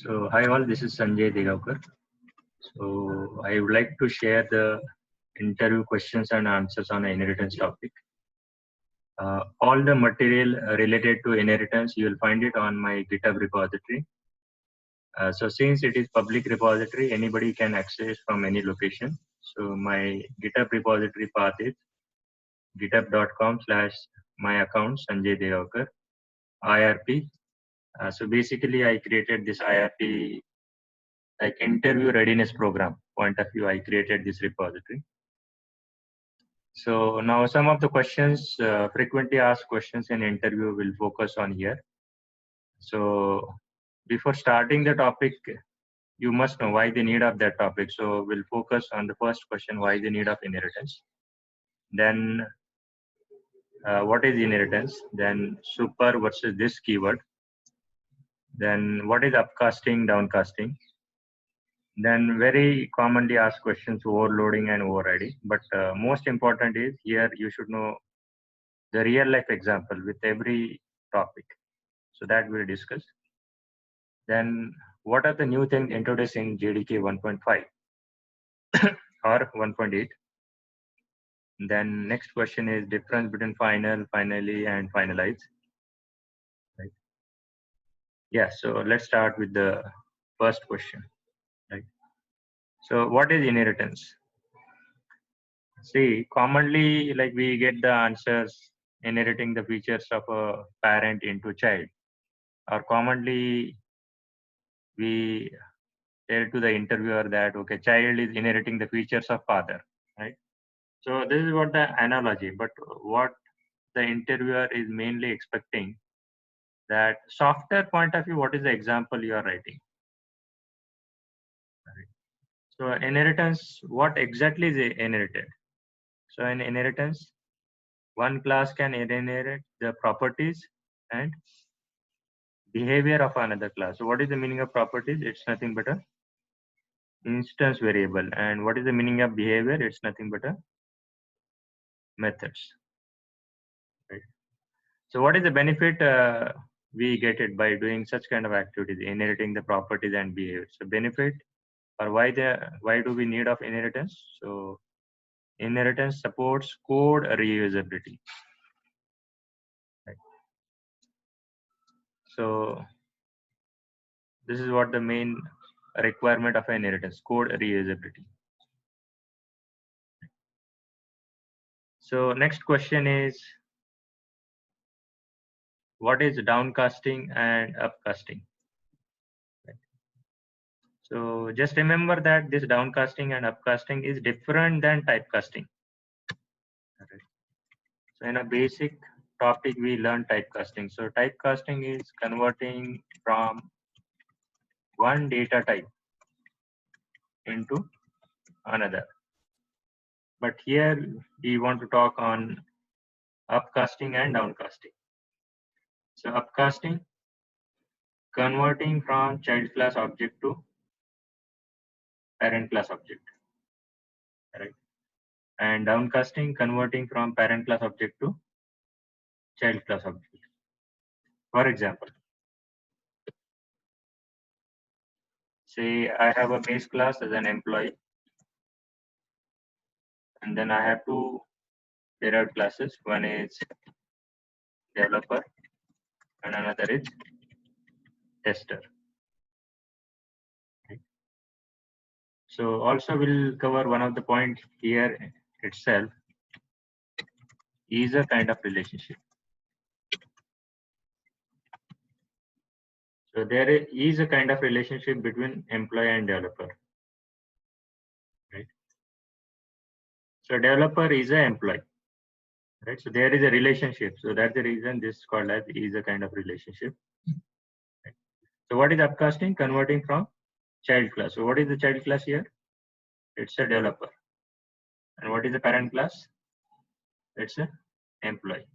Hi all, this is Sanjay Degaukar. I would like to share the interview questions and answers on the inheritance topic. All the material related to inheritance, you will find it on my GitHub repository. Since it is public repository, anybody can access from any location. So my GitHub repository path is github.com/my account Sanjay Degaukar IRP. Basically, I created this IRP like interview readiness program point of view. I created this repository. So now some of the questions, frequently asked questions in interview will focus on here. So before starting the topic, you must know why the need of that topic. So we'll focus on the first question, why the need of inheritance. Then what is inheritance? Then super versus this keyword. Then what is upcasting, downcasting? Then very commonly asked questions, overloading and overriding. But most important is here you should know the real life example with every topic. So that we'll discuss. Then what are the new things introduced in JDK 1.5 or 1.8? Then next question is difference between final, finally, and finalize. Right. Yeah, so let's start with the first question. Right. So what is inheritance? See, commonly like we get the answers inheriting the features of a parent into child, or commonly we tell to the interviewer that okay, child is inheriting the features of father, right? So this is what the analogy, but what the interviewer is mainly expecting, that software point of view, what is the example you are writing? Right. So inheritance, what exactly is inherited? So in inheritance, one class can inherit the properties and behavior of another class. So what is the meaning of properties? It's nothing but a instance variable. And what is the meaning of behavior? It's nothing but a methods. Right. So what is the benefit we get it by doing such kind of activities, inheriting the properties and behavior? So benefit, or why do we need of inheritance? So inheritance supports code reusability. Right. So this is what the main requirement of inheritance, code reusability. So next question is, what is downcasting and upcasting? Right. So just remember that this downcasting and upcasting is different than typecasting. Right. So in a basic topic, we learn typecasting. So typecasting is converting from one data type into another. But here we want to talk on upcasting and downcasting. So upcasting, converting from child class object to parent class object, right? And downcasting, converting from parent class object to child class object. For example, say I have a base class as an employee, and then I have two derived classes. One is developer and another is tester. Right. So also we'll cover one of the point here itself is a kind of relationship. So there is a kind of relationship between employee and developer, right? So developer is an employee, right? So there is a relationship. So that's the reason this is called as is a kind of relationship. Right? So what is upcasting? Converting from child class. So what is the child class here? It's a developer. And what is the parent class? It's a employee.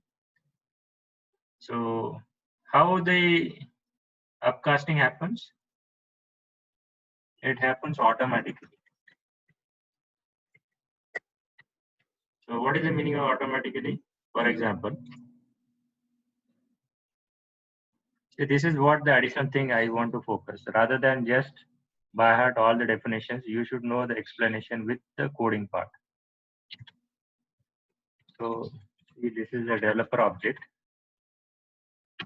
So how the upcasting happens? It happens automatically. So what is the meaning of automatically? For example, So this is what the additional thing I want to focus. Rather than just by heart all the definitions, you should know the explanation with the coding part. So see, this is a developer object.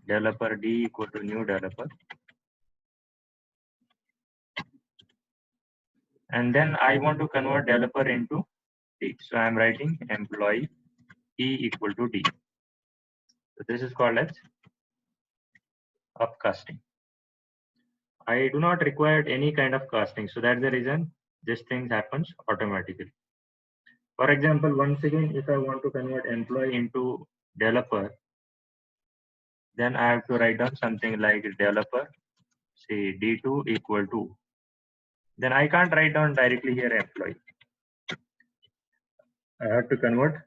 Developer D equal to new developer. And then I want to convert developer into D. So I'm writing employee E equal to D. So this is called as upcasting. I do not require any kind of casting. So that's the reason this thing happens automatically. For example, once again, if I want to convert employee into developer, then I have to write down something like developer, say D2 equal to. Then I can't write down directly here employee. I have to convert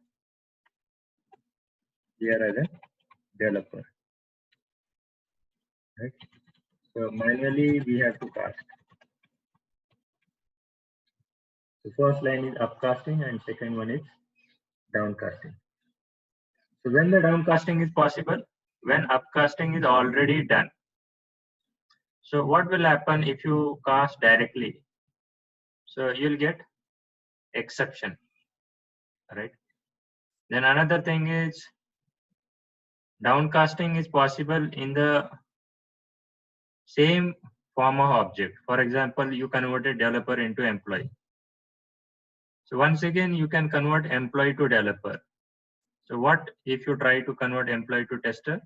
here as a developer. Right? So manually we have to cast. The first line is upcasting and second one is downcasting. So when the downcasting is possible, when upcasting is already done. So what will happen if you cast directly? So you'll get exception, right? Then another thing is downcasting is possible in the same form of object. For example, you converted developer into employee. So once again, you can convert employee to developer. So what if you try to convert employee to tester?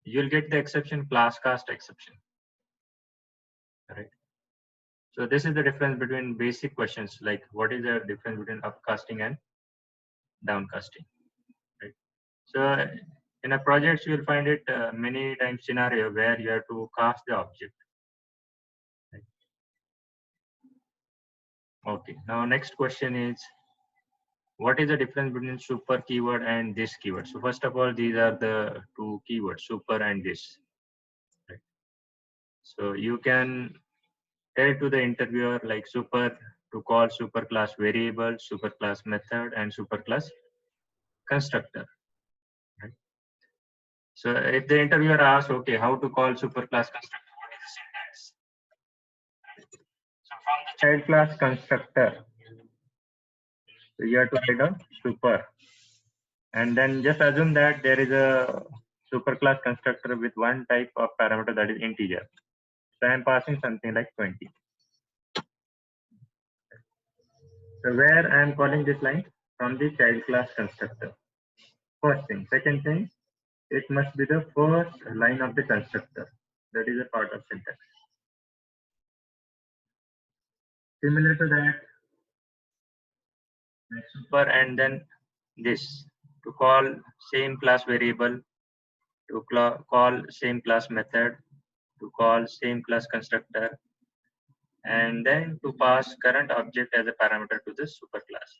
You'll get the exception, class cast exception, right? So this is the difference between basic questions like what is the difference between upcasting and downcasting, right? So in a project, you will find it many times scenario where you have to cast the object. Right? Okay, now next question is, what is the difference between super keyword and this keyword? So first of all, these are the two keywords, super and this. Right? So you can tell to the interviewer like super to call superclass variable, superclass method, and superclass constructor. Right? So if the interviewer asks, okay, how to call superclass constructor, what is the syntax? So from the child class constructor, so you have to write down super, and then just assume that there is a superclass constructor with one type of parameter, that is integer. So I am passing something like 20. So where I am calling this line? From the child class constructor. First thing. Second thing, it must be the first line of the constructor. That is a part of syntax. Similar to that, super and then this to call same class variable, to call same class method, to call same class constructor, and then to pass current object as a parameter to the superclass.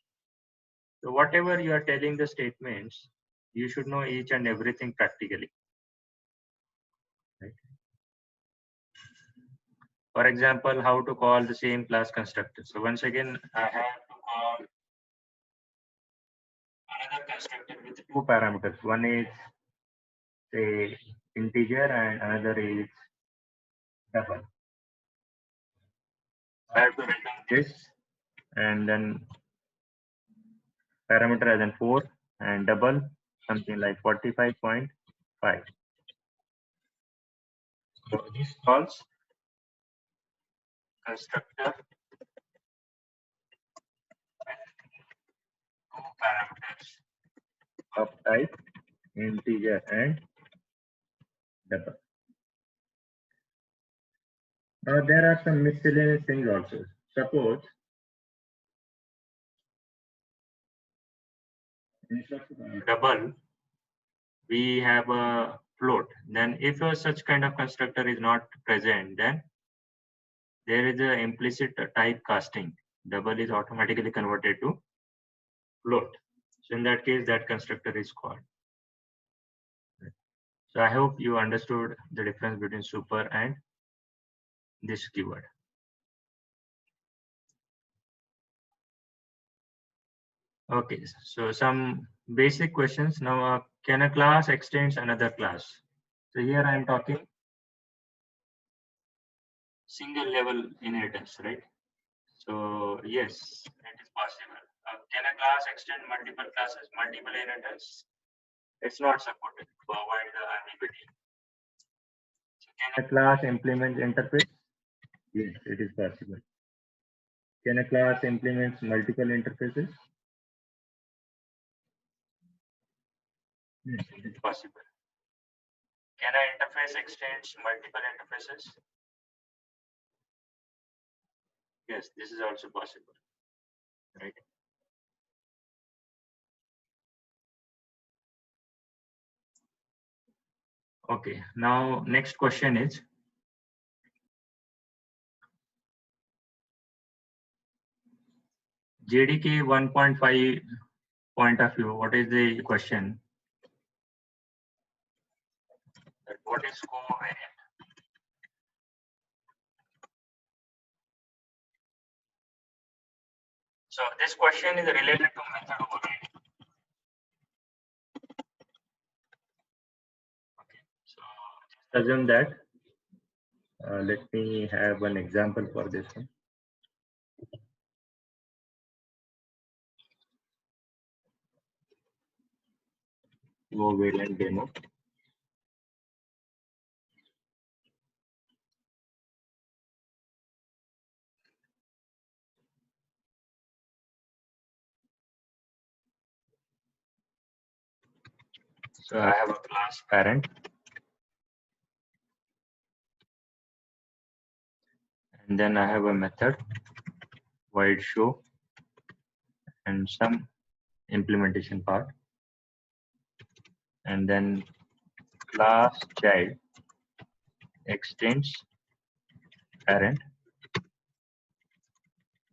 So whatever you are telling the statements, you should know each and everything practically. Right? For example, how to call the same class constructor. So once again, I have to call another constructor with two parameters. One is say integer and another is double. I have to write down this and then parameter as in 4 and double something like 45.5. So this calls constructor with two parameters of type integer and double. Now there are some miscellaneous things also. Suppose instead of double, we have a float. Then if such kind of constructor is not present, then there is a implicit type casting. Double is automatically converted to float. So in that case, that constructor is called. So I hope you understood the difference between super and this keyword. Okay, so some basic questions. Now, can a class extends another class? So here I am talking single level inheritance, right? So yes, it is possible. Can a class extend multiple classes, multiple inheritance? It's not supported to avoid the ambiguity. So can a class implement interface? Yes, it is possible. Can a class implement multiple interfaces? Yes, it is possible. Can an interface extend multiple interfaces? Yes, this is also possible, right? Okay, now next question is, JDK 1.5 point of view, what is the question? What is covariant? So this question is related to method overriding. Okay, so just assume that. Let me have an example for this one. Covariant demo. So I have a class parent, and then I have a method void show and some implementation part, and then class child extends parent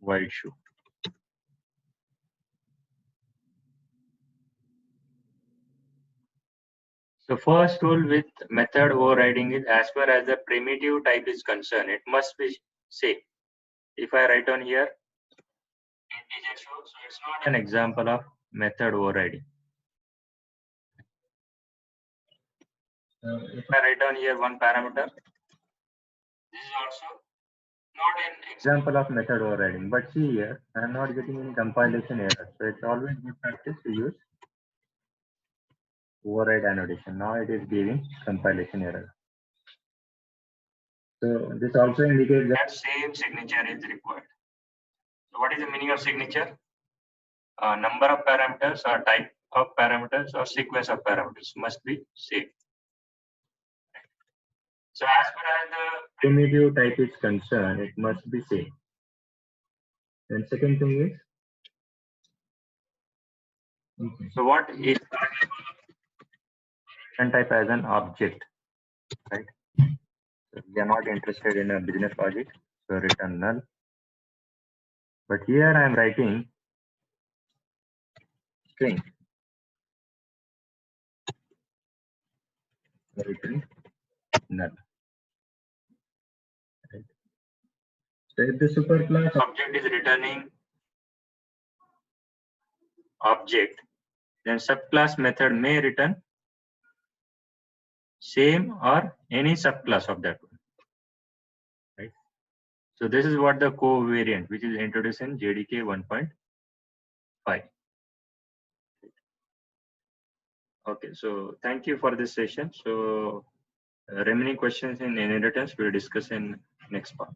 void show. So first rule with method overriding is, as far as the primitive type is concerned, it must be same. If I write on here integer show, so it's not an example of method overriding. If I write on here one parameter, this is also not an example of method overriding. But see here, I am not getting any compilation error. So it's always good practice to use override annotation. Now it is giving compilation error. So this also indicates that same signature is required. So what is the meaning of signature? Number of parameters or type of parameters or sequence of parameters must be same. So as far as the primitive type is concerned, it must be same. And second thing is, okay, so what is type as an object, right? So we are not interested in a business logic, so return null. But here I am writing string, return null. Right. So if the superclass object is returning object, then subclass method may return same or any subclass of that one. Right. So this is what the covariant, which is introduced in JDK 1.5. Okay, so thank you for this session. So remaining questions in inheritance we'll discuss in next part.